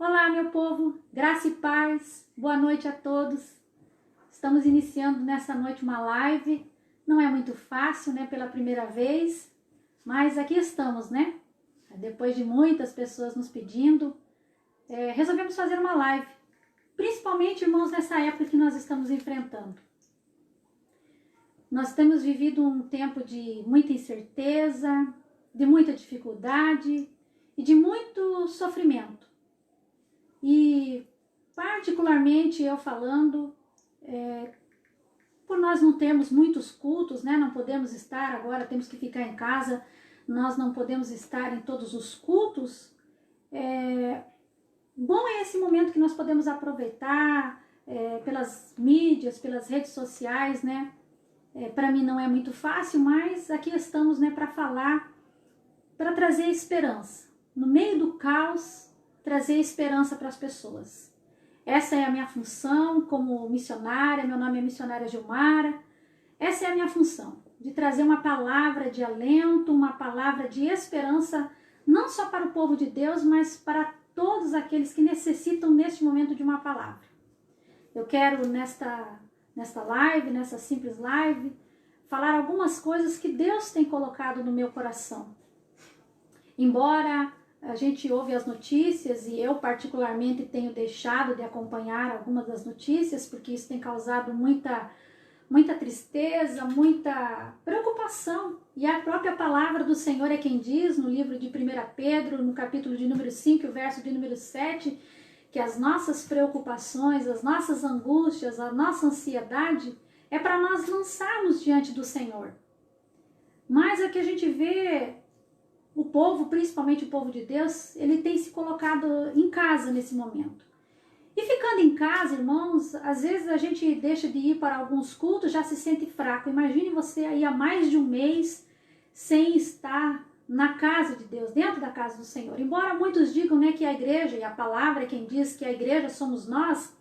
Olá, meu povo, graça e paz, boa noite a todos. Estamos iniciando nessa noite uma live, não é muito fácil, né, pela primeira vez, mas aqui estamos, né? Depois de muitas pessoas nos pedindo, resolvemos fazer uma live, principalmente, irmãos, nessa época que nós estamos enfrentando. Nós temos vivido um tempo de muita incerteza, de muita dificuldade e de muito sofrimento. E particularmente eu falando, por nós não termos muitos cultos, né? Não podemos estar agora, temos que ficar em casa, nós não podemos estar em todos os cultos. Bom é esse momento que nós podemos aproveitar pelas mídias, pelas redes sociais, né? Para mim não é muito fácil, mas aqui estamos, né, para falar, para trazer esperança. No meio do caos, trazer esperança para as pessoas. Essa é a minha função como missionária, meu nome é missionária Gilmara. Essa é a minha função, de trazer uma palavra de alento, uma palavra de esperança, não só para o povo de Deus, mas para todos aqueles que necessitam neste momento de uma palavra. Eu quero nesta live, nessa simples live, falar algumas coisas que Deus tem colocado no meu coração. Embora a gente ouve as notícias e eu particularmente tenho deixado de acompanhar algumas das notícias porque isso tem causado muita tristeza, muita preocupação. E a própria palavra do Senhor é quem diz no livro de 1 Pedro, no capítulo de número 5, o verso de número 7, que as nossas preocupações, as nossas angústias, a nossa ansiedade é para nós lançarmos diante do Senhor. Mas é que a gente vê o povo, principalmente o povo de Deus, ele tem se colocado em casa nesse momento. E ficando em casa, irmãos, às vezes a gente deixa de ir para alguns cultos, já se sente fraco. Imagine você aí há mais de um mês sem estar na casa de Deus, dentro da casa do Senhor. Embora muitos digam, né, que a igreja, e a palavra é quem diz que a igreja somos nós,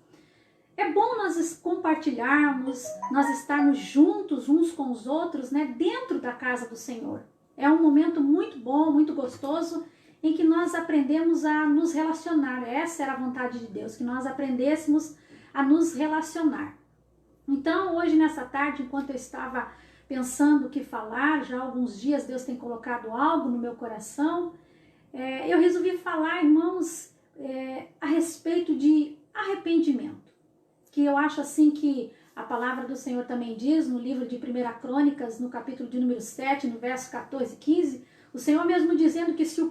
é bom nós compartilharmos, nós estarmos juntos uns com os outros, né, dentro da casa do Senhor. É um momento muito bom, muito gostoso, em que nós aprendemos a nos relacionar. Essa era a vontade de Deus, que nós aprendêssemos a nos relacionar. Então, hoje nessa tarde, enquanto eu estava pensando o que falar, já há alguns dias Deus tem colocado algo no meu coração, eu resolvi falar, irmãos, a respeito de arrependimento. Que eu acho assim que a palavra do Senhor também diz no livro de 1 Crônicas, no capítulo de número 7, no verso 14 e 15, o Senhor mesmo dizendo que se o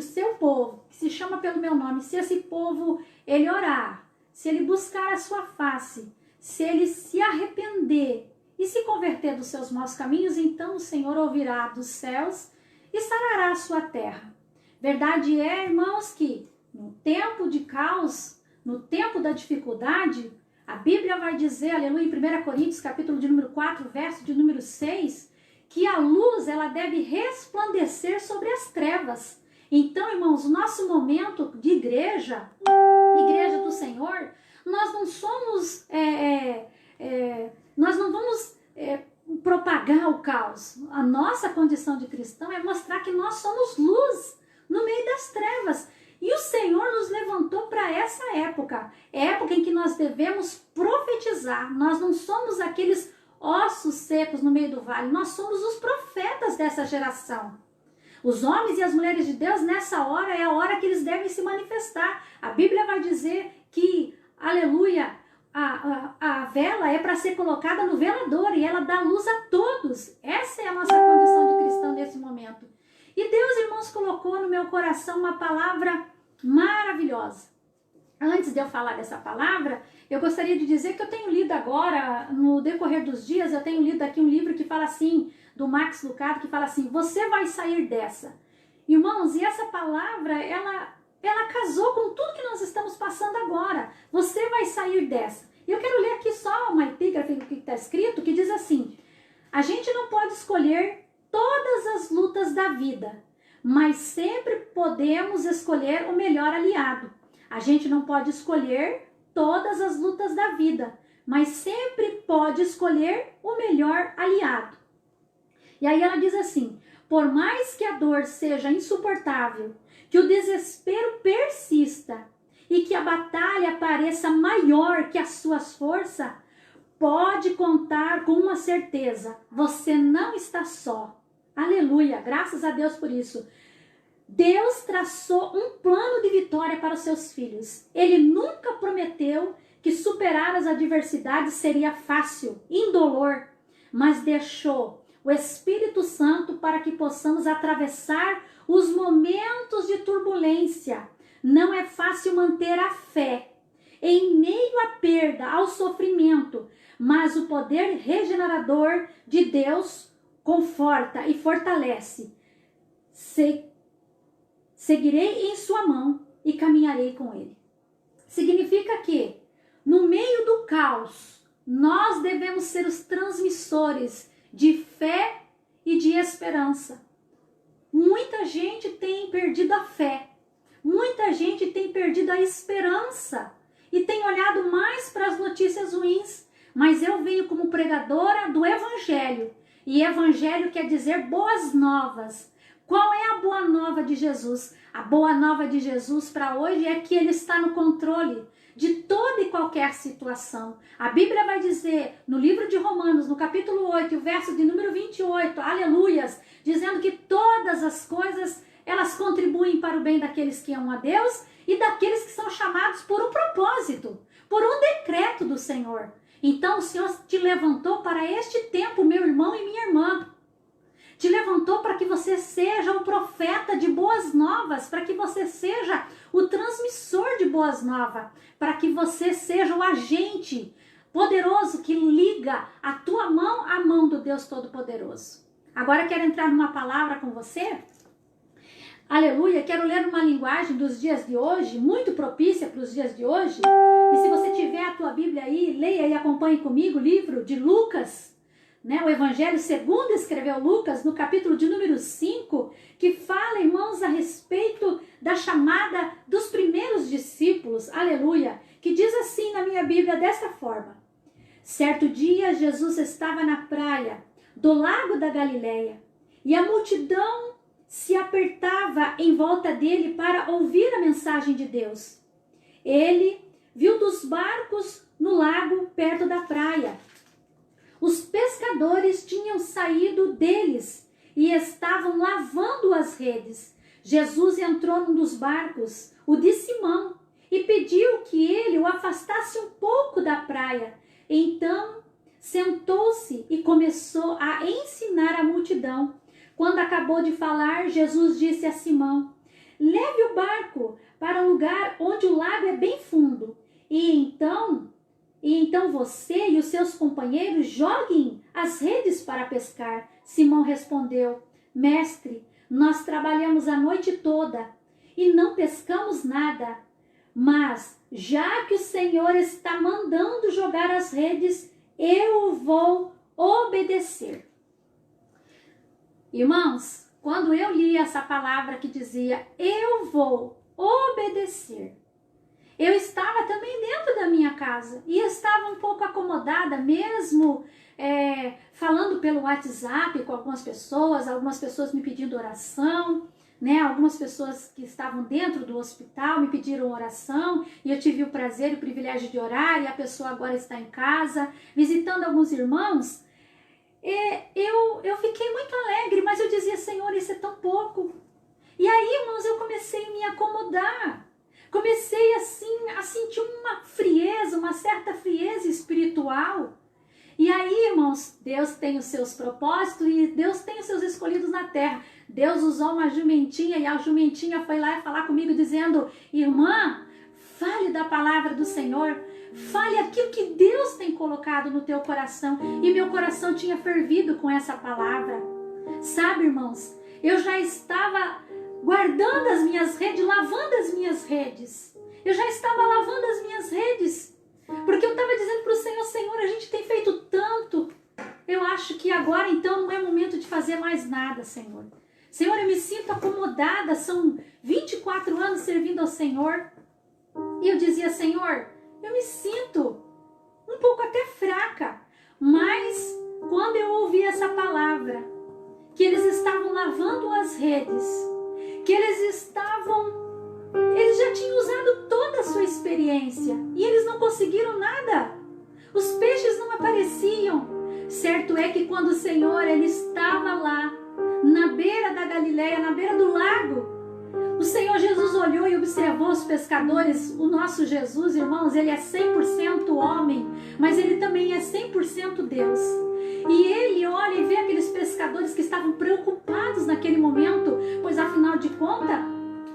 seu povo, que se chama pelo meu nome, se esse povo, ele orar, se ele buscar a sua face, se ele se arrepender e se converter dos seus maus caminhos, então o Senhor ouvirá dos céus e sarará a sua terra. Verdade é, irmãos, que no tempo de caos, no tempo da dificuldade, a Bíblia vai dizer, aleluia, em 1 Coríntios, capítulo de número 4, verso de número 6, que a luz, ela deve resplandecer sobre as trevas. Então, irmãos, o nosso momento de igreja do Senhor, nós não somos, nós não vamos propagar o caos. A nossa condição de cristão é mostrar que nós somos luz no meio das trevas. E o Senhor nos levantou para essa época em que nós devemos profetizar. Nós não somos aqueles ossos secos no meio do vale, nós somos os profetas dessa geração. Os homens e as mulheres de Deus, nessa hora, é a hora que eles devem se manifestar. A Bíblia vai dizer que, aleluia, a vela é para ser colocada no velador e ela dá luz a todos. Essa é a nossa condição de cristão nesse momento. E Deus, irmãos, colocou no meu coração uma palavra maravilhosa. Antes de eu falar dessa palavra, eu gostaria de dizer que eu tenho lido agora, no decorrer dos dias, eu tenho lido aqui um livro que fala assim, do Max Lucado, que fala assim, você vai sair dessa. Irmãos, e essa palavra, ela casou com tudo que nós estamos passando agora. Você vai sair dessa. E eu quero ler aqui só uma epígrafe do que está escrito, que diz assim, a gente não pode escolher todas as lutas da vida, mas sempre podemos escolher o melhor aliado. A gente não pode escolher todas as lutas da vida, mas sempre pode escolher o melhor aliado. E aí ela diz assim, por mais que a dor seja insuportável, que o desespero persista, pareça maior que as suas forças, pode contar com uma certeza: você não está só. Aleluia, graças a Deus por isso. Deus traçou um plano de vitória para os seus filhos. Ele nunca prometeu que superar as adversidades seria fácil, indolor, mas deixou o Espírito Santo para que possamos atravessar os momentos de turbulência. Não é fácil manter a fé em meio à perda, ao sofrimento, mas o poder regenerador de Deus conforta e fortalece. Seguirei em sua mão e caminharei com ele. Significa que, no meio do caos, nós devemos ser os transmissores de fé e de esperança. Muita gente tem perdido a fé, muita gente tem perdido a esperança e tem olhado mais para as notícias ruins, mas eu venho como pregadora do Evangelho, e Evangelho quer dizer boas novas. Qual é a boa nova de Jesus? A boa nova de Jesus para hoje é que Ele está no controle de toda e qualquer situação. A Bíblia vai dizer no livro de Romanos, no capítulo 8, o verso de número 28, aleluias, dizendo que todas as coisas, elas contribuem para o bem daqueles que amam a Deus e daqueles que são chamados por um propósito, por um decreto do Senhor. Então o Senhor te levantou para este tempo, meu irmão e minha irmã. Te levantou para que você seja um profeta de boas novas, para que você seja o transmissor de boas novas, para que você seja o agente poderoso que liga a tua mão à mão do Deus Todo-Poderoso. Agora eu quero entrar numa palavra com você. Aleluia, quero ler uma linguagem dos dias de hoje, muito propícia para os dias de hoje. E se você tiver a tua Bíblia aí, leia e acompanhe comigo o livro de Lucas, o Evangelho segundo escreveu Lucas, no capítulo de número 5, que fala, irmãos, a respeito da chamada dos primeiros discípulos, aleluia, que diz assim na minha Bíblia desta forma: certo dia Jesus estava na praia do lago da Galileia e a multidão se apertava em volta dele para ouvir a mensagem de Deus. Ele viu dos barcos no lago perto da praia. Os pescadores tinham saído deles e estavam lavando as redes. Jesus entrou num dos barcos, o de Simão, e pediu que ele o afastasse um pouco da praia. Então sentou-se e começou a ensinar a multidão. Quando acabou de falar, Jesus disse a Simão: leve o barco para um lugar onde o lago é bem fundo, e então você e os seus companheiros joguem as redes para pescar. Simão respondeu: mestre, nós trabalhamos a noite toda e não pescamos nada, mas já que o Senhor está mandando jogar as redes, eu vou obedecer. Irmãos, quando eu li essa palavra que dizia eu vou obedecer, eu estava também dentro da minha casa e estava um pouco acomodada mesmo, falando pelo WhatsApp com algumas pessoas me pedindo oração, algumas pessoas que estavam dentro do hospital me pediram oração e eu tive o prazer e o privilégio de orar, e a pessoa agora está em casa, visitando alguns irmãos. Eu fiquei muito alegre, mas eu dizia: Senhor, isso é tão pouco. E aí, irmãos, eu comecei a me acomodar. Comecei assim a sentir uma frieza, uma certa frieza espiritual. E aí, irmãos, Deus tem os seus propósitos e Deus tem os seus escolhidos na terra. Deus usou uma jumentinha e a jumentinha foi lá falar comigo dizendo: irmã, fale da palavra do Senhor. Fale aquilo que Deus tem colocado no teu coração. E meu coração tinha fervido com essa palavra. Sabe, irmãos, eu já estava guardando as minhas redes, lavando as minhas redes. Eu já estava lavando as minhas redes. Porque eu estava dizendo para o Senhor: Senhor, a gente tem feito tanto. Eu acho que agora então não é momento de fazer mais nada, Senhor. Senhor, eu me sinto acomodada. São 24 anos servindo ao Senhor. E eu dizia: Senhor, eu me sinto um pouco até fraca, mas quando eu ouvi essa palavra, que eles estavam lavando as redes, que eles já tinham usado toda a sua experiência, experiência e eles não conseguiram nada. Os peixes não apareciam. Certo é que quando o Senhor ele estava lá, na beira da Galileia, na beira do lago, o Senhor Jesus olhou e observou os pescadores. O nosso Jesus, irmãos, ele é 100% homem, mas ele também é 100% Deus. E ele olha e vê aqueles pescadores que estavam preocupados naquele momento, pois afinal de contas,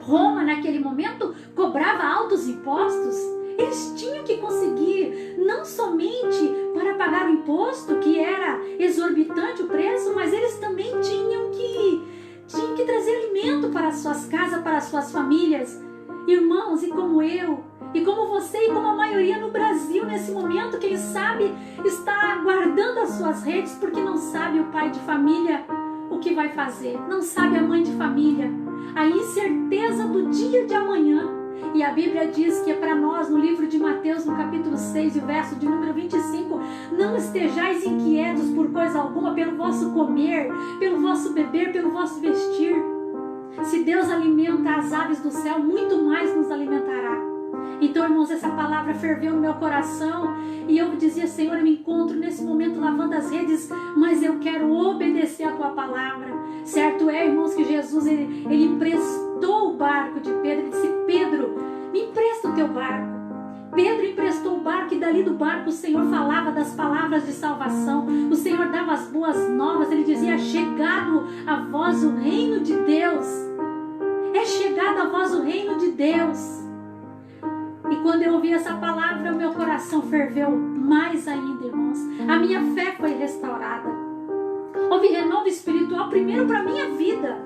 Roma naquele momento cobrava altos impostos. Eles tinham que conseguir, não somente para pagar o imposto, que era exorbitante o preço, mas eles também tinham que trazer alimento para as suas casas, para as suas famílias. Irmãos, e como eu, e como você, e como a maioria no Brasil nesse momento, quem sabe está guardando as suas redes porque não sabe o pai de família o que vai fazer, não sabe a mãe de família, a incerteza do dia de amanhã. E a Bíblia diz que é para nós, no livro de Mateus, no capítulo 6, e o verso de número 25, não estejais inquietos por coisa alguma, pelo vosso comer, pelo vosso beber, pelo vosso vestir. Se Deus alimenta as aves do céu, muito mais nos alimentará. Então, irmãos, essa palavra ferveu no meu coração e eu dizia: Senhor, eu me encontro nesse momento lavando as redes, mas eu quero obedecer a Tua palavra. Certo é, irmãos, que Jesus ele emprestou o barco de Pedro. Ele disse: Pedro, me empresta o teu barco. Pedro emprestou o barco e dali do barco o Senhor falava das palavras de salvação. O Senhor dava as boas novas. Ele dizia: chegado a vós o reino de Deus. É chegado a vós o reino de Deus. E quando eu ouvi essa palavra, o meu coração ferveu mais ainda, irmãos. A minha fé foi restaurada. Houve renovo espiritual primeiro para a minha vida.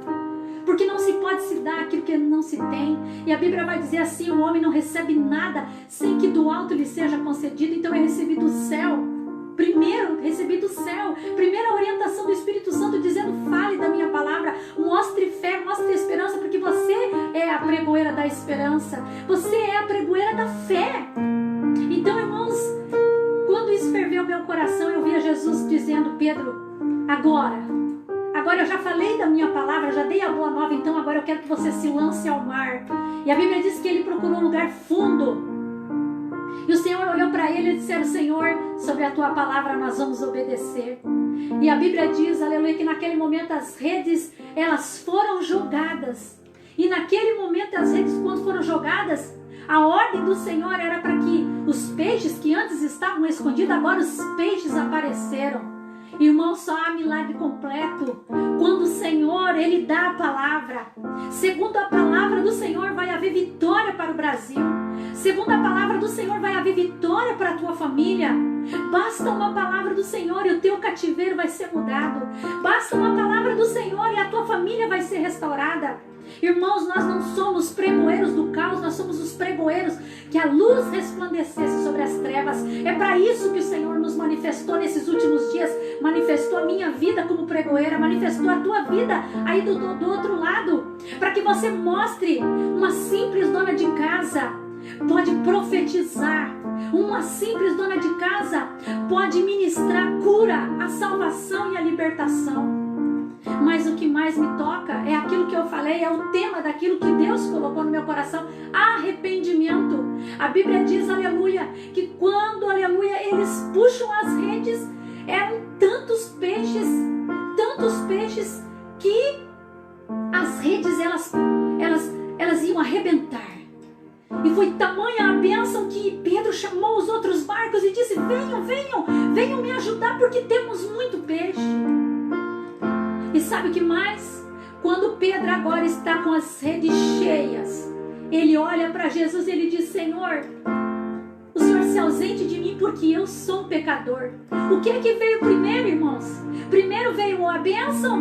Porque não se pode se dar aquilo que não se tem. E a Bíblia vai dizer assim: o homem não recebe nada sem que do alto lhe seja concedido. Então eu recebi do céu. Primeiro, recebi do céu. Primeira orientação do Espírito Santo dizendo: fale da minha palavra. Mostre fé, mostre esperança. Porque você é a pregoeira da esperança. Você é a pregoeira da fé. Então, irmãos, quando isso ferveu meu coração, eu via Jesus dizendo: Pedro, agora eu já falei da minha palavra, já dei a boa nova, então agora eu quero que você se lance ao mar. E a Bíblia diz que ele procurou um lugar fundo. E o Senhor olhou para ele e disse: Senhor, sobre a tua palavra nós vamos obedecer. E a Bíblia diz, aleluia, que naquele momento as redes, elas foram jogadas. E naquele momento as redes, quando foram jogadas, a ordem do Senhor era para que os peixes que antes estavam escondidos, agora os peixes apareceram. Irmão, só há milagre completo quando o Senhor, ele dá a palavra. Segundo a palavra do Senhor, vai haver vitória para o Brasil. Segundo a palavra do Senhor, vai haver vitória para a tua família. Basta uma palavra do Senhor e o teu cativeiro vai ser mudado. Basta uma palavra do Senhor e a tua família vai ser restaurada. Irmãos, nós não somos pregoeiros do caos, nós somos os pregoeiros que a luz resplandecesse sobre as trevas. É para isso que o Senhor nos manifestou nesses últimos dias. Manifestou a minha vida como pregoeira, manifestou a tua vida aí do outro lado, para que você mostre. Uma simples dona de casa pode profetizar. Uma simples dona de casa pode ministrar a cura, a salvação e a libertação. Mas o que mais me toca é aquilo que eu falei, é o tema daquilo que Deus colocou no meu coração: arrependimento. A Bíblia diz, aleluia, que quando, aleluia, eles puxam as redes, eram tantos peixes que as redes elas iam arrebentar. E foi tamanha a bênção que Pedro chamou os outros barcos e disse: venham me ajudar, porque temos muito peixe. E sabe o que mais? Quando Pedro agora está com as redes cheias, ele olha para Jesus e ele diz: Senhor, o Senhor se ausente de mim porque eu sou um pecador. O que é que veio primeiro, irmãos? Primeiro veio a bênção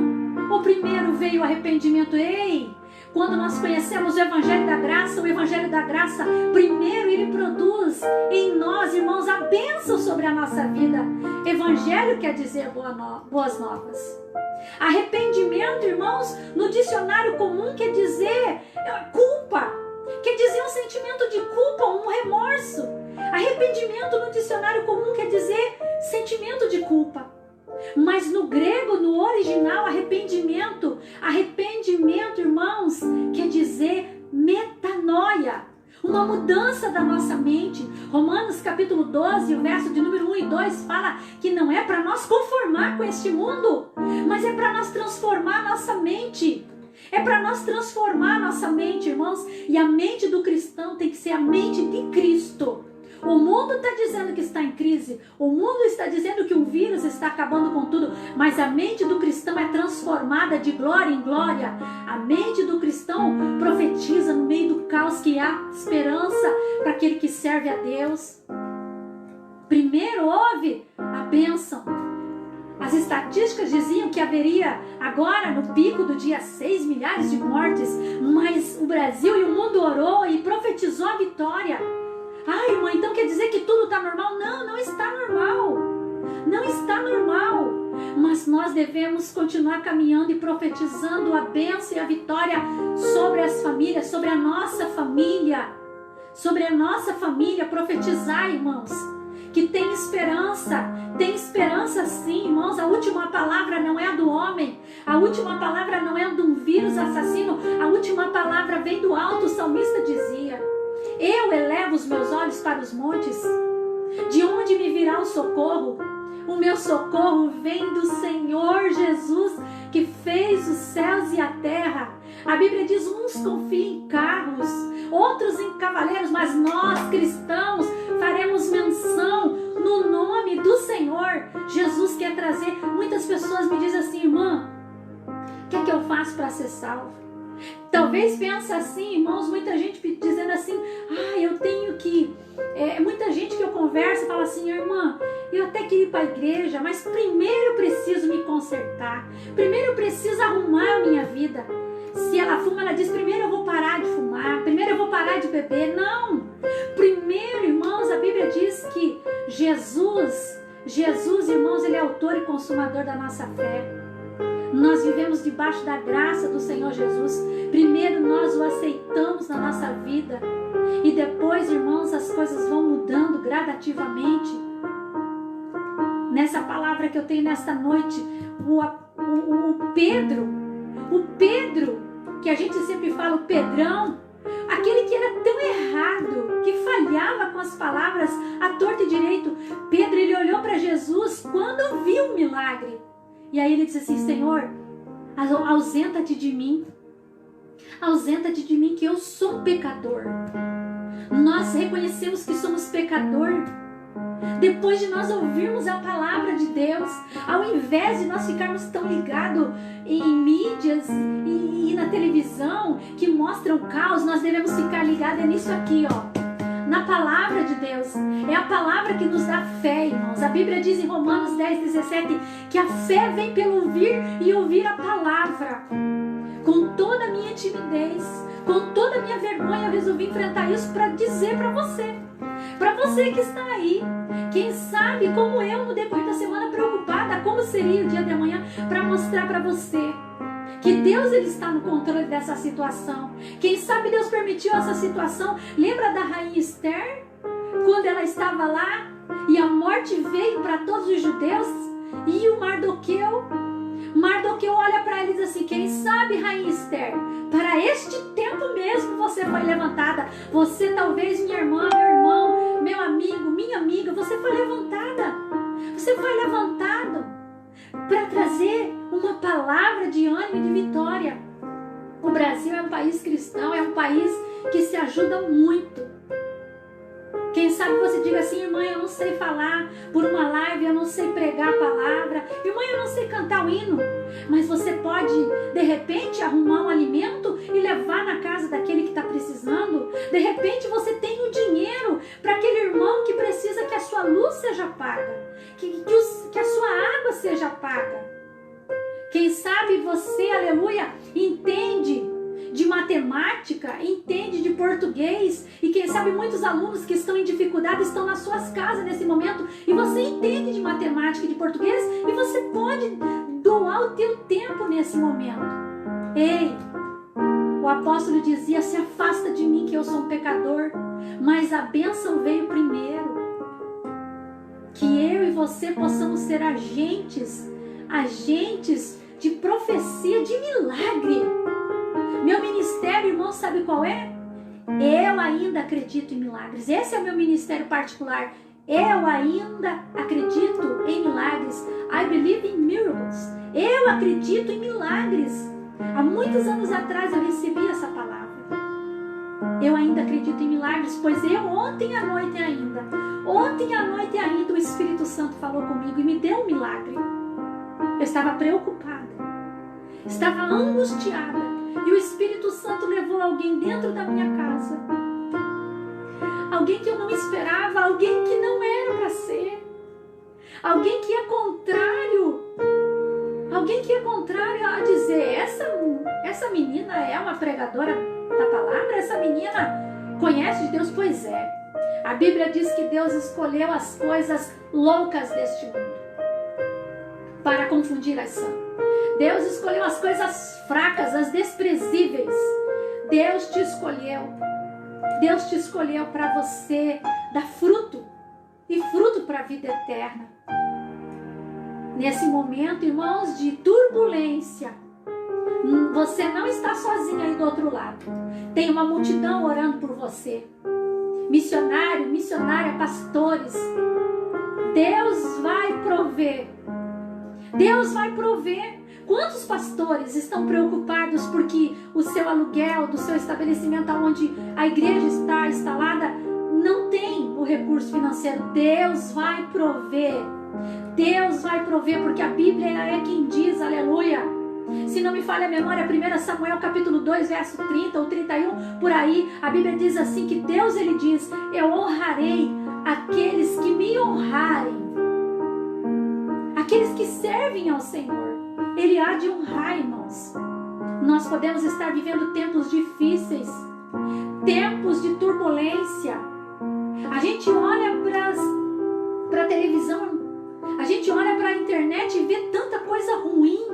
ou primeiro veio o arrependimento? Ei! Quando nós conhecemos o Evangelho da Graça, o Evangelho da Graça, primeiro ele produz em nós, irmãos, a bênção sobre a nossa vida. Evangelho quer dizer boas novas. Arrependimento, irmãos, no dicionário comum quer dizer culpa. Quer dizer um sentimento de culpa, um remorso. Arrependimento no dicionário comum quer dizer sentimento de culpa. Mas no grego, no original, arrependimento, irmãos, quer dizer metanoia. uma mudança da nossa mente. Romanos capítulo 12, o verso de número 1 e 2 fala que não é para nós conformar com este mundo, mas é para nós transformar a nossa mente. É para nós transformar a nossa mente, irmãos. E a mente do cristão tem que ser a mente de Cristo. O mundo está dizendo que está em crise, o mundo está dizendo que o vírus está acabando com tudo, mas a mente do cristão é transformada de glória em glória. A mente do cristão profetiza no meio do caos que há esperança para aquele que serve a Deus. Primeiro houve a bênção. As estatísticas diziam que haveria agora no pico do dia 6 milhares de mortes, mas o Brasil e o mundo orou e profetizou a vitória. Ai, irmã, então quer dizer que tudo está normal? Não, não está normal. Não está normal. Mas nós devemos continuar caminhando e profetizando a bênção e a vitória sobre as famílias, sobre a nossa família. Sobre a nossa família, profetizar, irmãos, que tem esperança sim, irmãos. A última palavra não é a do homem, a última palavra não é de um vírus assassino, a última palavra vem do alto. O salmista dizia: eu elevo os meus olhos para os montes, de onde me virá o socorro? O meu socorro vem do Senhor Jesus, que fez os céus e a terra. A Bíblia diz: uns confiam em carros, outros em cavaleiros, mas nós, cristãos, faremos menção no nome do Senhor. Jesus quer trazer. Muitas pessoas me dizem assim: irmã, o que é que eu faço para ser salvo? Talvez pensa assim, irmãos, muita gente dizendo assim: eu tenho que... muita gente que eu converso fala assim: irmã, eu até queria ir para a igreja, mas primeiro eu preciso me consertar, primeiro eu preciso arrumar a minha vida. Se ela fuma, ela diz: primeiro eu vou parar de fumar, primeiro eu vou parar de beber. Não! Primeiro, irmãos, a Bíblia diz que Jesus, irmãos, Ele é autor e consumador da nossa fé. Nós vivemos debaixo da graça do Senhor Jesus. Primeiro nós o aceitamos na nossa vida e depois, irmãos, as coisas vão mudando gradativamente. Nessa palavra que eu tenho nesta noite, o Pedro, que a gente sempre fala, o Pedrão, aquele que era tão errado, que falhava com as palavras à torta e direito. Pedro, ele olhou para Jesus quando viu o milagre. E aí ele disse assim: Senhor, ausenta-te de mim, que eu sou um pecador. Nós reconhecemos que somos pecador. Depois de nós ouvirmos a palavra de Deus, ao invés de nós ficarmos tão ligados em mídias e na televisão que mostram o caos, nós devemos ficar ligados nisso aqui, ó. Na palavra de Deus. É a palavra que nos dá fé, irmãos. A Bíblia diz em Romanos 10:17 que a fé vem pelo ouvir e ouvir a palavra. Com toda a minha timidez, com toda a minha vergonha, eu resolvi enfrentar isso para dizer para você que está aí, quem sabe como eu no decorrer da semana preocupada como seria o dia de amanhã, para mostrar para você que Deus, Ele está no controle dessa situação. Quem sabe Deus permitiu essa situação. Lembra da rainha Esther? Quando ela estava lá e a morte veio para todos os judeus, e o Mardoqueu olha para ela e diz assim: quem sabe, rainha Esther, para este tempo mesmo você foi levantada. Você talvez, minha irmã, meu irmão, meu amigo, minha amiga, você foi levantada. Você foi levantado para trazer uma palavra de ânimo e de vitória. O Brasil é um país cristão, é um país que se ajuda muito. Quem sabe você diga assim: irmã, eu não sei falar por uma live, eu não sei pregar a palavra, irmã, eu não sei cantar o hino, mas você pode, de repente, arrumar um alimento e levar na casa daquele que está precisando. De repente você tem o dinheiro para aquele irmão que precisa que a sua luz seja paga, que a sua água seja paga. Quem sabe você, aleluia, entende de matemática, entende de português, e quem sabe muitos alunos que estão em dificuldade estão nas suas casas nesse momento, e você entende de matemática e de português, e você pode doar o teu tempo nesse momento. Ei, o apóstolo dizia: se afasta de mim que eu sou um pecador, mas a bênção veio primeiro. Que eu e você possamos ser agentes de profecia, de milagre. Meu ministério, irmão, sabe qual é? Eu ainda acredito em milagres. Esse é o meu ministério particular. Eu ainda acredito em milagres. I believe in miracles. Eu acredito em milagres. Há muitos anos atrás eu recebi essa palavra. Eu ainda acredito em milagres, pois ontem à noite ainda, o Espírito Santo falou comigo e me deu um milagre. Eu estava preocupada, estava angustiada, e o Espírito Santo levou alguém dentro da minha casa. Alguém que eu não esperava, alguém que não era para ser. Alguém que é contrário. Alguém que é contrário a dizer, essa menina é uma pregadora da palavra? Essa menina conhece de Deus? Pois é. A Bíblia diz que Deus escolheu as coisas loucas deste mundo para confundir as sãs. Deus escolheu as coisas fracas, as desprezíveis. Deus te escolheu. Deus te escolheu para você dar fruto, e fruto para a vida eterna. Nesse momento, irmãos, de turbulência, você não está sozinho aí do outro lado. Tem uma multidão orando por você. Missionário, missionária, pastores. Deus vai prover. Deus vai prover. Quantos pastores estão preocupados porque o seu aluguel do seu estabelecimento onde a igreja está instalada não tem o recurso financeiro? Deus vai prover. Deus vai prover, porque a Bíblia é quem diz, aleluia. Se não me falha a memória, 1 Samuel capítulo 2, verso 30 ou 31, por aí, a Bíblia diz assim, que Deus, ele diz, eu honrarei aqueles que me honrarem. Aqueles que servem ao Senhor, ele há de honrar, irmãos. Nós podemos estar vivendo tempos difíceis, tempos de turbulência. A gente olha para a televisão, a gente olha para a internet e vê tanta coisa ruim.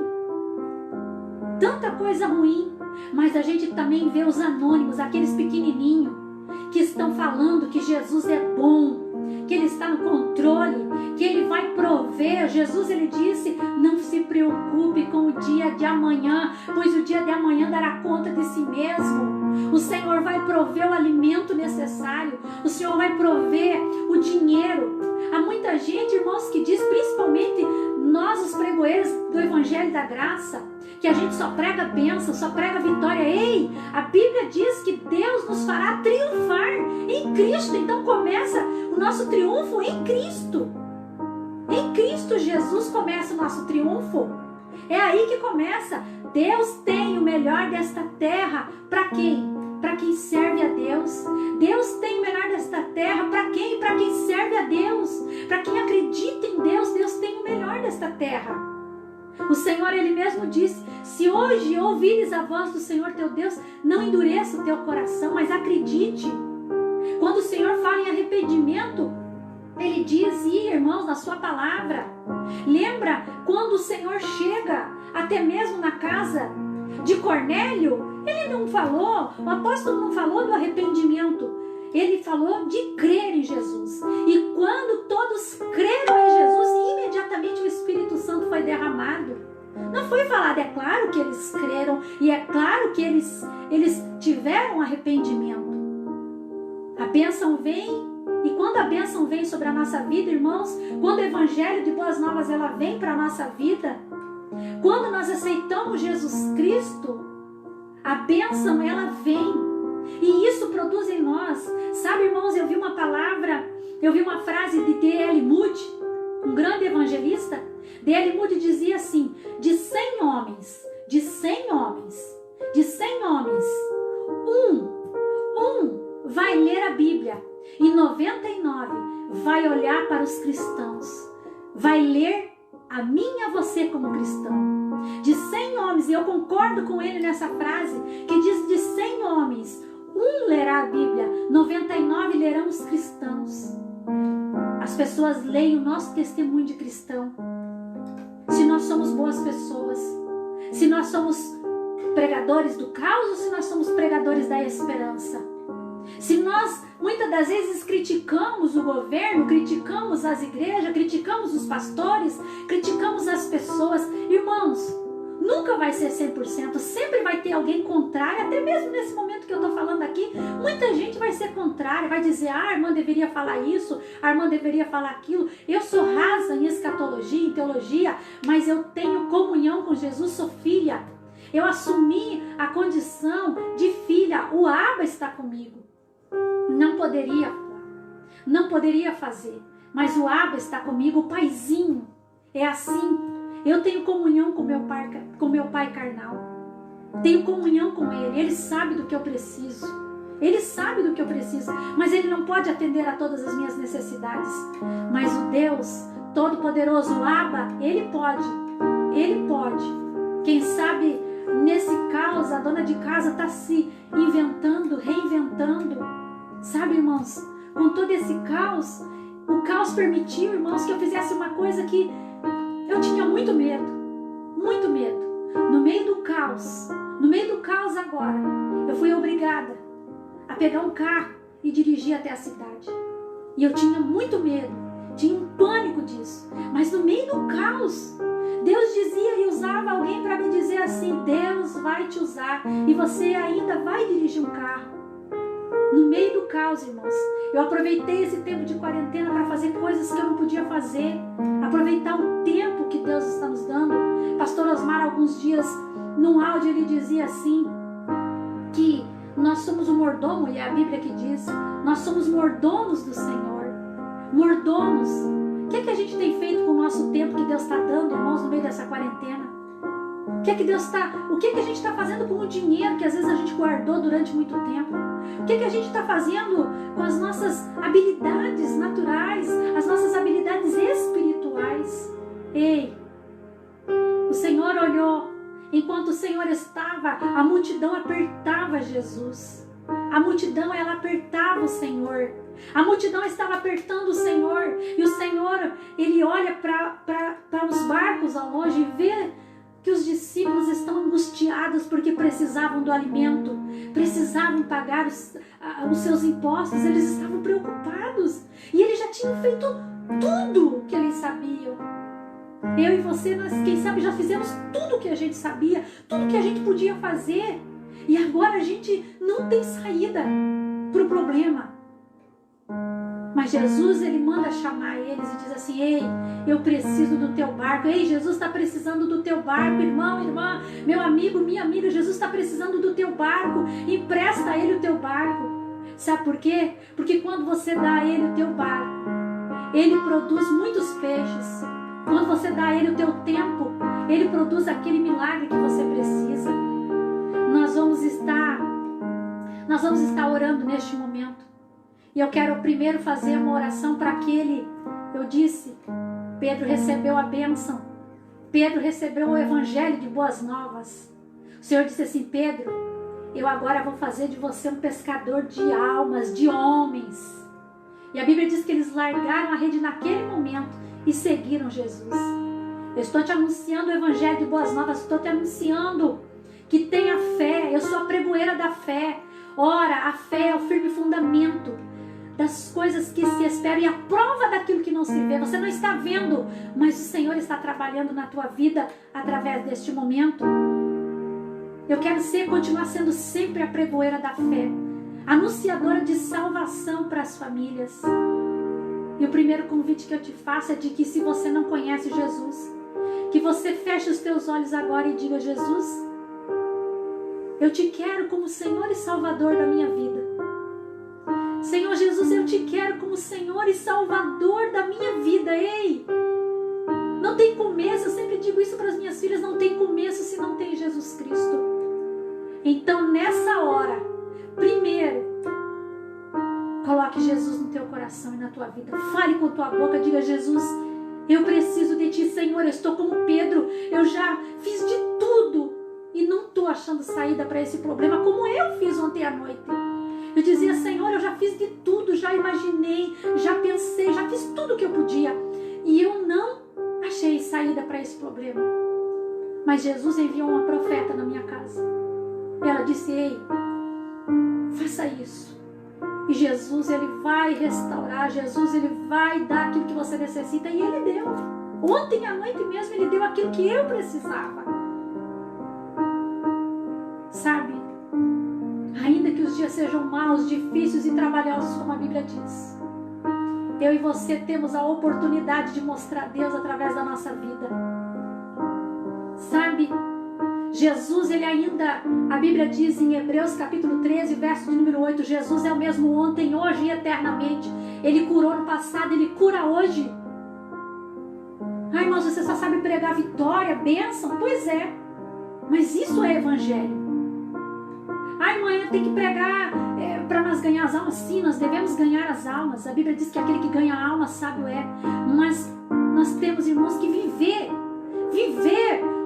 Tanta coisa ruim. Mas a gente também vê os anônimos, aqueles pequenininhos, que estão falando que Jesus é bom, que Ele está no controle, que Ele vai prover. Jesus, Ele disse, não se preocupe com o dia de amanhã, pois o dia de amanhã dará conta de si mesmo. O Senhor vai prover o alimento necessário, o Senhor vai prover o dinheiro. Há muita gente, irmãos, que diz, principalmente nós, os pregoeiros do Evangelho da Graça, que a gente só prega bênção, só prega vitória. Ei, a Bíblia diz que Deus nos fará triunfar em Cristo. Então começa o nosso triunfo em Cristo. Em Cristo Jesus começa o nosso triunfo. É aí que começa. Deus tem o melhor desta terra. Para quem? Para quem serve a Deus. Deus tem o melhor desta terra. Para quem? Para quem serve a Deus. Para quem acredita em Deus, Deus tem o melhor desta terra. O Senhor, Ele mesmo disse, se hoje ouvires a voz do Senhor teu Deus, não endureça o teu coração, mas acredite. Quando o Senhor fala em arrependimento, Ele diz, irmãos, na sua palavra, lembra quando o Senhor chega até mesmo na casa de Cornélio, Ele não falou, o apóstolo não falou do arrependimento, Ele falou de crer em Jesus. E quando todos creram em Jesus, imediatamente o Espírito Santo foi derramado. Não foi falado, é claro que eles creram e é claro que eles tiveram arrependimento. A bênção vem, e quando a bênção vem sobre a nossa vida, irmãos, quando o Evangelho de Boas Novas ela vem para a nossa vida, quando nós aceitamos Jesus Cristo, a bênção ela vem. E isso produz em nós. Sabe, irmãos, eu vi uma frase de D.L. Moody, um grande evangelista. D.L. Moody dizia assim, de 100 homens, um vai ler a Bíblia e 99 vai olhar para os cristãos, vai ler a mim e a você como cristão. De 100 homens, e eu concordo com ele nessa frase, que diz de 100 homens, um lerá a Bíblia, 99 lerão os cristãos. As pessoas leem o nosso testemunho de cristão. Se nós somos boas pessoas, se nós somos pregadores do caos ou se nós somos pregadores da esperança. Se nós muitas das vezes criticamos o governo, criticamos as igrejas, criticamos os pastores, criticamos as pessoas, irmãos, nunca vai ser 100%, sempre vai ter alguém contrário, até mesmo nesse momento que eu estou falando aqui, muita gente vai ser contrária, vai dizer, a irmã deveria falar isso, a irmã deveria falar aquilo. Eu sou rasa em escatologia, em teologia, mas eu tenho comunhão com Jesus, sou filha. Eu assumi a condição de filha, o Abba está comigo. Não poderia falar, não poderia fazer, mas o Abba está comigo, o paizinho. É assim, eu tenho comunhão com meu pai carnal, tenho comunhão com ele sabe do que eu preciso, ele sabe do que eu preciso, mas ele não pode atender a todas as minhas necessidades, mas o Deus Todo-Poderoso, o Abba, ele pode, quem sabe nesse caos, a dona de casa está se inventando, reinventando, sabe, irmãos, com todo esse caos, o caos permitiu, irmãos, que eu fizesse uma coisa que eu tinha muito medo, no meio do caos agora, eu fui obrigada a pegar um carro e dirigir até a cidade, e eu tinha muito medo, tinha um pânico disso, mas no meio do caos, Deus dizia e usava alguém para me dizer assim, Deus vai te usar, e você ainda vai dirigir um carro, no meio do caos, irmãos. Eu aproveitei esse tempo de quarentena para fazer coisas que eu não podia fazer, aproveitar o tempo que Deus está nos dando. Pastor Osmar, alguns dias, num áudio, ele dizia assim, que nós somos o mordomo, e é a Bíblia que diz, nós somos mordomos do Senhor, mordomos. O que é que a gente tem feito com o nosso tempo que Deus está dando, irmãos, no meio dessa quarentena? O que é que a gente está fazendo com o dinheiro que às vezes a gente guardou durante muito tempo? O que é que a gente está fazendo com as nossas habilidades naturais, as nossas habilidades espirituais? Ei, o Senhor olhou, enquanto o Senhor estava, a multidão apertava Jesus. A multidão, ela apertava o Senhor. A multidão estava apertando o Senhor. E o Senhor, ele olha para os barcos ao longe e vê que os discípulos estão angustiados porque precisavam do alimento, precisavam pagar os seus impostos, eles estavam preocupados. E eles já tinham feito tudo que eles sabiam. Eu e você, nós, quem sabe, já fizemos tudo que a gente sabia, tudo que a gente podia fazer. E agora a gente não tem saída para o problema. Mas Jesus, ele manda chamar eles e diz assim, ei, eu preciso do teu barco. Ei, Jesus está precisando do teu barco, irmão, irmã, meu amigo, minha amiga, Jesus está precisando do teu barco. Empresta a ele o teu barco. Sabe por quê? Porque quando você dá a ele o teu barco, ele produz muitos peixes. Quando você dá a ele o teu tempo, ele produz aquele milagre que você precisa. Nós vamos estar orando neste momento. E eu quero primeiro fazer uma oração para aquele, eu disse, Pedro recebeu a bênção. Pedro recebeu o evangelho de boas novas. O Senhor disse assim, Pedro, eu agora vou fazer de você um pescador de almas, de homens. E a Bíblia diz que eles largaram a rede naquele momento e seguiram Jesus. Eu estou te anunciando o evangelho de boas novas, estou te anunciando que tenha fé. Eu sou a pregoeira da fé. Ora, a fé é o firme fundamento das coisas que se esperam e a prova daquilo que não se vê. Você não está vendo, mas o Senhor está trabalhando na tua vida através deste momento. Eu quero continuar sendo sempre a pregoeira da fé, anunciadora de salvação para as famílias. E o primeiro convite que eu te faço é de que, se você não conhece Jesus, que você feche os teus olhos agora e diga, Jesus, eu te quero como Senhor e Salvador da minha vida. Senhor Jesus, eu te quero como Senhor e Salvador da minha vida. Ei, não tem começo, eu sempre digo isso para as minhas filhas, não tem começo se não tem Jesus Cristo. Então nessa hora, primeiro, coloque Jesus no teu coração e na tua vida. Fale com tua boca, diga, Jesus, eu preciso de ti, Senhor. Eu estou como Pedro, eu já fiz de tudo e não estou achando saída para esse problema, como eu fiz ontem à noite. Eu dizia, Senhor, eu já fiz de tudo, já imaginei, já pensei, já fiz tudo o que eu podia. E eu não achei saída para esse problema. Mas Jesus enviou uma profeta na minha casa. Ela disse, ei, faça isso. E Jesus, ele vai restaurar, Jesus, ele vai dar aquilo que você necessita. E ele deu. Ontem à noite mesmo, ele deu aquilo que eu precisava. Sabe? Ainda que os dias sejam maus, difíceis e trabalhosos, como a Bíblia diz, eu e você temos a oportunidade de mostrar Deus através da nossa vida. Sabe? Jesus, ele ainda, a Bíblia diz em Hebreus capítulo 13, verso de número 8, Jesus é o mesmo ontem, hoje e eternamente. Ele curou no passado, ele cura hoje. Ai, irmãos, você só sabe pregar vitória, bênção? Pois é, mas isso é evangelho. Ai, mãe, tem que pregar para nós ganhar as almas. Sim, nós devemos ganhar as almas. A Bíblia diz que aquele que ganha a alma, sábio é. Mas nós temos, irmãos, que viver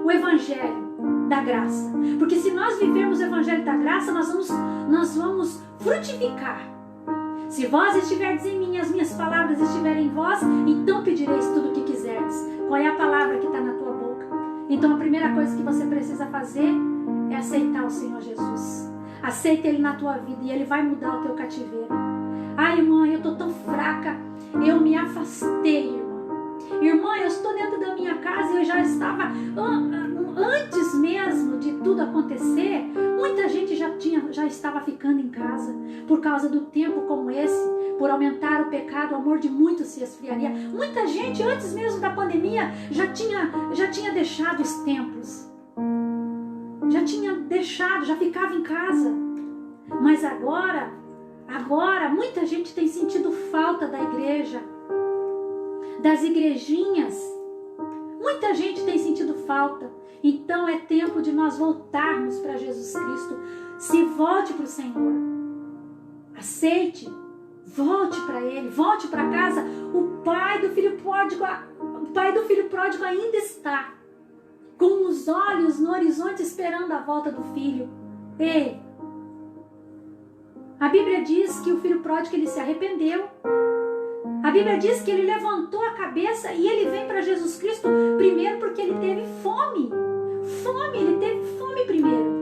o evangelho da graça. Porque se nós vivermos o evangelho da graça, nós vamos frutificar. Se vós estiverdes em mim, as minhas palavras estiverem em vós, então pedireis tudo o que quiserdes. Qual é a palavra que está na tua boca? Então a primeira coisa que você precisa fazer é aceitar o Senhor Jesus. Aceita Ele na tua vida e Ele vai mudar o teu cativeiro. Ai, irmã, eu estou tão fraca, eu me afastei, irmã. Irmã, eu estou dentro da minha casa e eu já estava, antes mesmo de tudo acontecer, muita gente já estava ficando em casa, por causa do tempo como esse, por aumentar o pecado, o amor de muitos se esfriaria. Muita gente, antes mesmo da pandemia, já tinha deixado os templos. Já tinha deixado, já ficava em casa. Mas agora, muita gente tem sentido falta da igreja, das igrejinhas. Muita gente tem sentido falta. Então é tempo de nós voltarmos para Jesus Cristo. Se volte para o Senhor. Aceite. Volte para Ele. Volte para casa. O pai do filho pródigo ainda está com os olhos no horizonte esperando a volta do filho. Ei, a Bíblia diz que o filho pródigo, ele se arrependeu. A Bíblia diz que ele levantou a cabeça e ele vem para Jesus Cristo primeiro porque ele teve fome. Ele teve fome primeiro.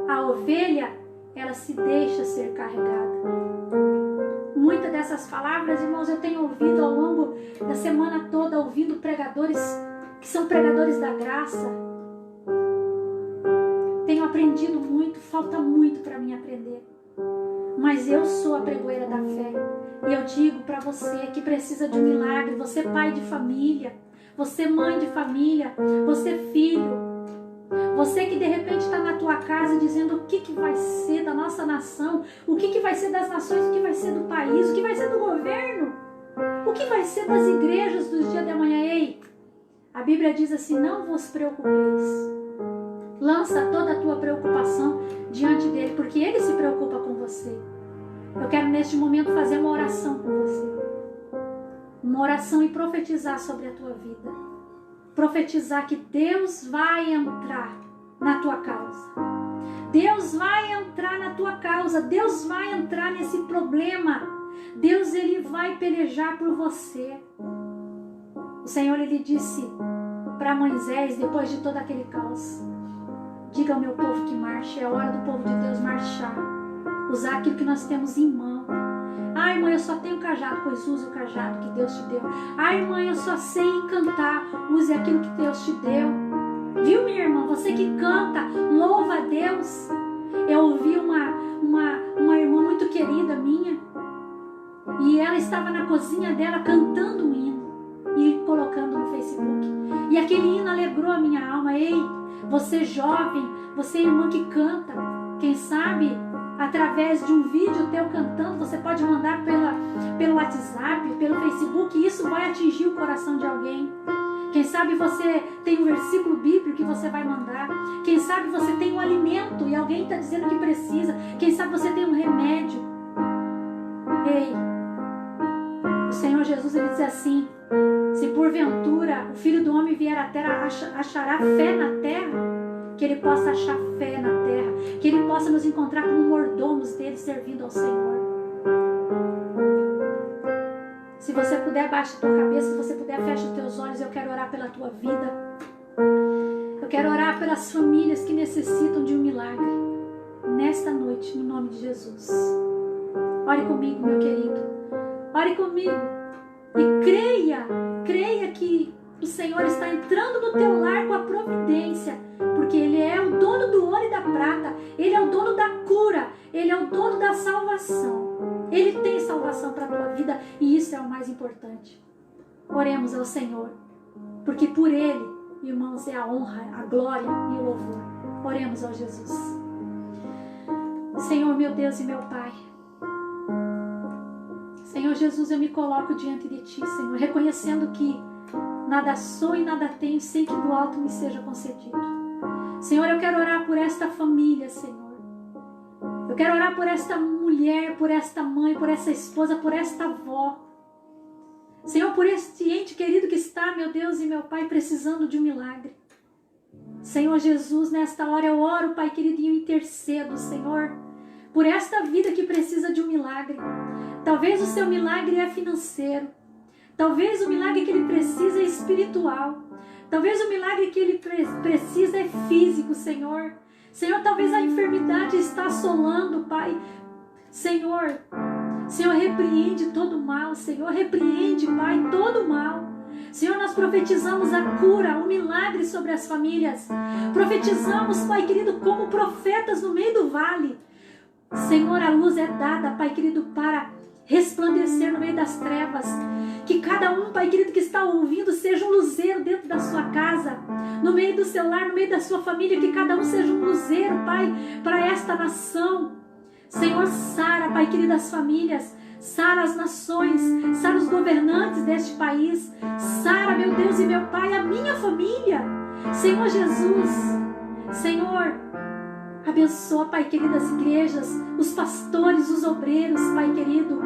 A ovelha, ela se deixa ser carregada. Muitas dessas palavras, irmãos, eu tenho ouvido ao longo da semana toda, ouvindo pregadores que são pregadores da graça. Tenho aprendido muito, falta muito para mim aprender. Mas eu sou a pregoeira da fé. E eu digo para você que precisa de um milagre, você pai de família, você mãe de família, você filho, você que de repente está na tua casa dizendo o que vai ser da nossa nação, o que vai ser das nações, o que vai ser do país, o que vai ser do governo, o que vai ser das igrejas dos dias de amanhã. Ei, a Bíblia diz assim, não vos preocupeis. Lança toda a tua preocupação diante dele, porque ele se preocupa com você. Eu quero neste momento fazer uma oração com você. Uma oração e profetizar sobre a tua vida. Profetizar que Deus vai entrar na tua causa. Deus vai entrar na tua causa. Deus vai entrar nesse problema. Deus, ele vai pelejar por você. O Senhor, ele disse para Moisés, depois de todo aquele caos, diga ao meu povo que marche, é hora do povo de Deus marchar, usar aquilo que nós temos em mão. Ai, mãe, eu só tenho cajado, pois use o cajado que Deus te deu. Ai, mãe, eu só sei cantar, use aquilo que Deus te deu. Viu, minha irmã, você que canta, louva a Deus. Eu ouvi uma irmã muito querida minha, e ela estava na cozinha dela cantando um hino e colocando no Facebook. E aquele hino alegrou a minha alma. Ei, você jovem, você irmã que canta, quem sabe através de um vídeo teu cantando, você pode mandar pelo WhatsApp, pelo Facebook, e isso vai atingir o coração de alguém. Quem sabe você tem um versículo bíblico que você vai mandar. Quem sabe você tem um alimento e alguém está dizendo que precisa. Quem sabe você tem um remédio. Ei, o Senhor Jesus, ele diz assim, se porventura o Filho do Homem vier à terra, achará fé na terra? Que ele possa achar fé na terra, que ele possa nos encontrar como mordomos dele, servindo ao Senhor. Se você puder, baixe a tua cabeça, se você puder, feche os teus olhos. Eu quero orar pela tua vida. Eu quero orar pelas famílias que necessitam de um milagre nesta noite, no nome de Jesus. Ore comigo, meu querido. Ore comigo e creia que O Senhor está entrando no teu lar com a providência, porque Ele é o dono do ouro e da prata, Ele é o dono da cura, Ele é o dono da salvação. Ele tem salvação para a tua vida e isso é o mais importante. Oremos ao Senhor, porque por Ele, irmãos, é a honra, a glória e o louvor. Oremos ao Jesus. Senhor, meu Deus e meu Pai, Senhor Jesus, eu me coloco diante de Ti, Senhor, reconhecendo que nada sou e nada tenho sem que do alto me seja concedido. Senhor, eu quero orar por esta família, Senhor. Eu quero orar por esta mulher, por esta mãe, por essa esposa, por esta avó. Senhor, por este ente querido que está, meu Deus e meu Pai, precisando de um milagre. Senhor Jesus, nesta hora eu oro, Pai querido, e eu intercedo, Senhor, por esta vida que precisa de um milagre. Talvez o seu milagre é financeiro. Talvez o milagre que ele precisa é espiritual. Talvez o milagre que ele precisa é físico, Senhor. Senhor, talvez a enfermidade está assolando, Pai. Senhor, repreende todo mal. Senhor, repreende, Pai, todo mal. Senhor, nós profetizamos a cura, o milagre sobre as famílias. Profetizamos, Pai querido, como profetas no meio do vale. Senhor, a luz é dada, Pai querido, para resplandecer no meio das trevas. Que cada um, Pai querido, que está ouvindo seja um luzeiro dentro da sua casa, no meio do seu lar, no meio da sua família. Que cada um seja um luzeiro, Pai, para esta nação. Senhor, sara, Pai querido, as famílias, sara as nações, sara os governantes deste país, sara, meu Deus e meu Pai, a minha família. Senhor Jesus, Senhor, abençoa, Pai querido, as igrejas, os pastores, os obreiros, Pai querido.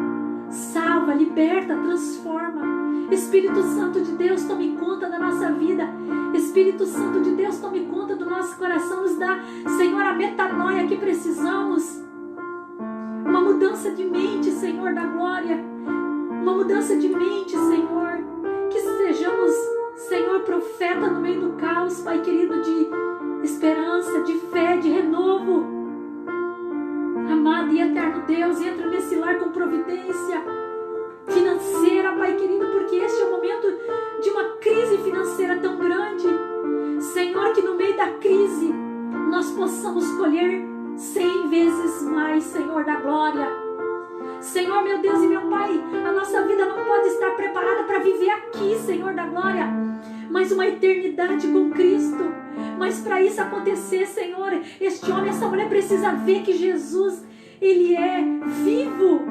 Salva, liberta, transforma. Espírito Santo de Deus, tome conta da nossa vida. Espírito Santo de Deus, tome conta do nosso coração. Nos dá, Senhor, a metanoia que precisamos. Uma mudança de mente, Senhor da glória. Uma mudança de mente, Senhor. Que sejamos, Senhor, profeta no meio do caos, Pai querido, de esperança, de fé, de renovo. Amado e eterno Deus, entra nesse lar com providência financeira, Pai querido, porque este é o momento de uma crise financeira tão grande. Senhor, que no meio da crise nós possamos colher 100 vezes mais, Senhor da glória. Senhor, meu Deus e meu Pai, a nossa vida não pode estar preparada para viver aqui, Senhor da glória, mas uma eternidade com Cristo. Mas para isso acontecer, Senhor, este homem, essa mulher precisa ver que Jesus, Ele é vivo.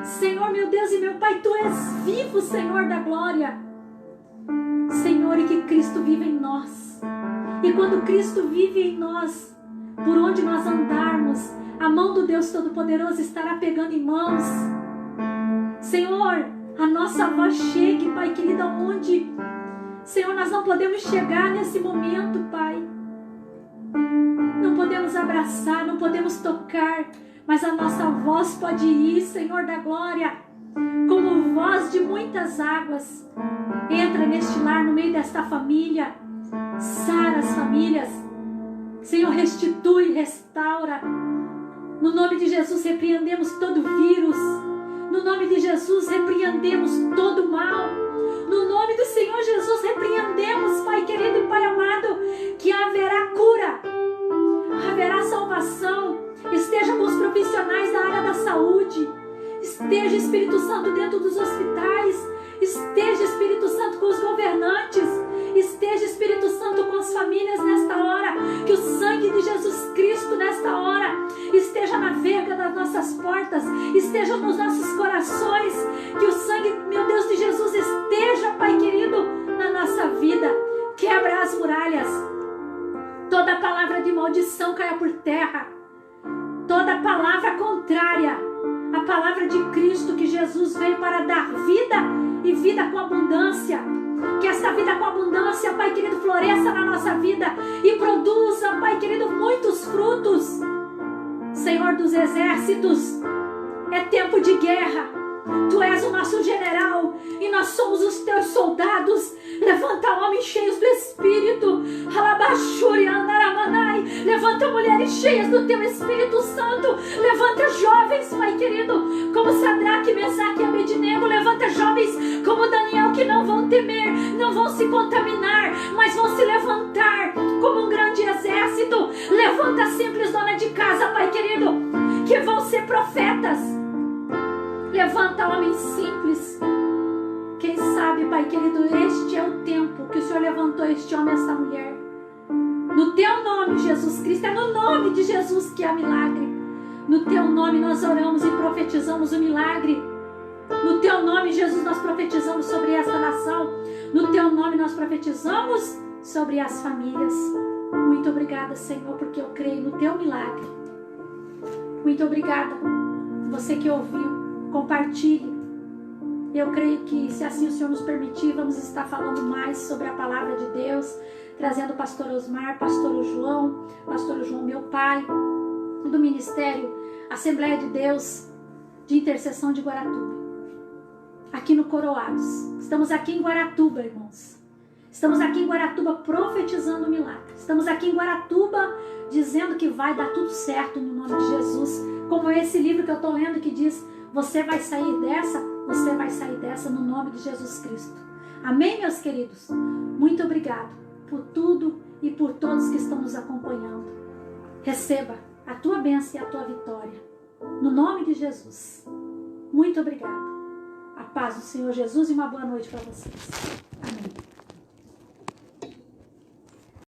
Senhor, meu Deus e meu Pai, Tu és vivo, Senhor da glória. Senhor, e que Cristo vive em nós. E quando Cristo vive em nós, por onde nós andarmos, a mão do Deus Todo-Poderoso estará pegando em mãos. Senhor, a nossa voz chegue, Pai querido, aonde, Senhor, nós não podemos chegar nesse momento, Pai. Não podemos abraçar, não podemos tocar, mas a nossa voz pode ir, Senhor da glória, como voz de muitas águas. Entra neste lar, no meio desta família, sara as famílias. Senhor, restitui, restaura. No nome de Jesus, repreendemos todo vírus. No nome de Jesus, repreendemos todo mal. No nome do Senhor Jesus, repreendemos, Pai querido e Pai amado, que haverá cura, haverá salvação. Esteja com os profissionais da área da saúde. Esteja, Espírito Santo, dentro dos hospitais. Esteja, Espírito Santo, com os governantes. Esteja, Espírito Santo, com as famílias nesta hora. Que o sangue de Jesus Cristo nesta hora esteja na verga das nossas portas, esteja nos nossos corações. Que o sangue, meu Deus, de Jesus esteja, Pai querido, na nossa vida. Quebra as muralhas. Toda palavra de maldição caia por terra. Toda palavra contrária à palavra de Cristo, que Jesus veio para dar vida e vida com abundância. Que essa vida com abundância, Pai querido, floresça na nossa vida e produza, Pai querido, muitos frutos. Senhor dos exércitos, é tempo de guerra. Tu és o nosso general e nós somos os teus soldados. Levanta homens cheios do Espírito. Levanta mulheres cheias do teu Espírito Santo. Levanta jovens, Pai querido, como Sadraque, Mesaque e Abednego. Levanta jovens como Daniel, que não vão temer, não vão se contaminar, mas vão se levantar como um grande exército. Levanta simples dona de casa, Pai querido, que vão ser profetas. Levanta homens simples. Quem sabe, Pai querido, este é o tempo que o Senhor levantou este homem e esta mulher. No teu nome, Jesus Cristo, é no nome de Jesus que há milagre. No teu nome nós oramos e profetizamos o milagre. No teu nome, Jesus, nós profetizamos sobre esta nação. No teu nome nós profetizamos sobre as famílias. Muito obrigada, Senhor, porque eu creio no teu milagre. Muito obrigada. Você que ouviu, compartilhe. Eu creio que, se assim o Senhor nos permitir, vamos estar falando mais sobre a palavra de Deus, trazendo o pastor Osmar, pastor João, meu pai, do Ministério Assembleia de Deus de Intercessão de Guaratuba, aqui no Coroados. Estamos aqui em Guaratuba, irmãos. Estamos aqui em Guaratuba profetizando o milagre. Estamos aqui em Guaratuba dizendo que vai dar tudo certo no nome de Jesus. Como esse livro que eu estou lendo que diz: você vai sair dessa no nome de Jesus Cristo. Amém, meus queridos? Muito obrigado por tudo e por todos que estão nos acompanhando. Receba a tua bênção e a tua vitória. No nome de Jesus. Muito obrigado. A paz do Senhor Jesus e uma boa noite para vocês. Amém.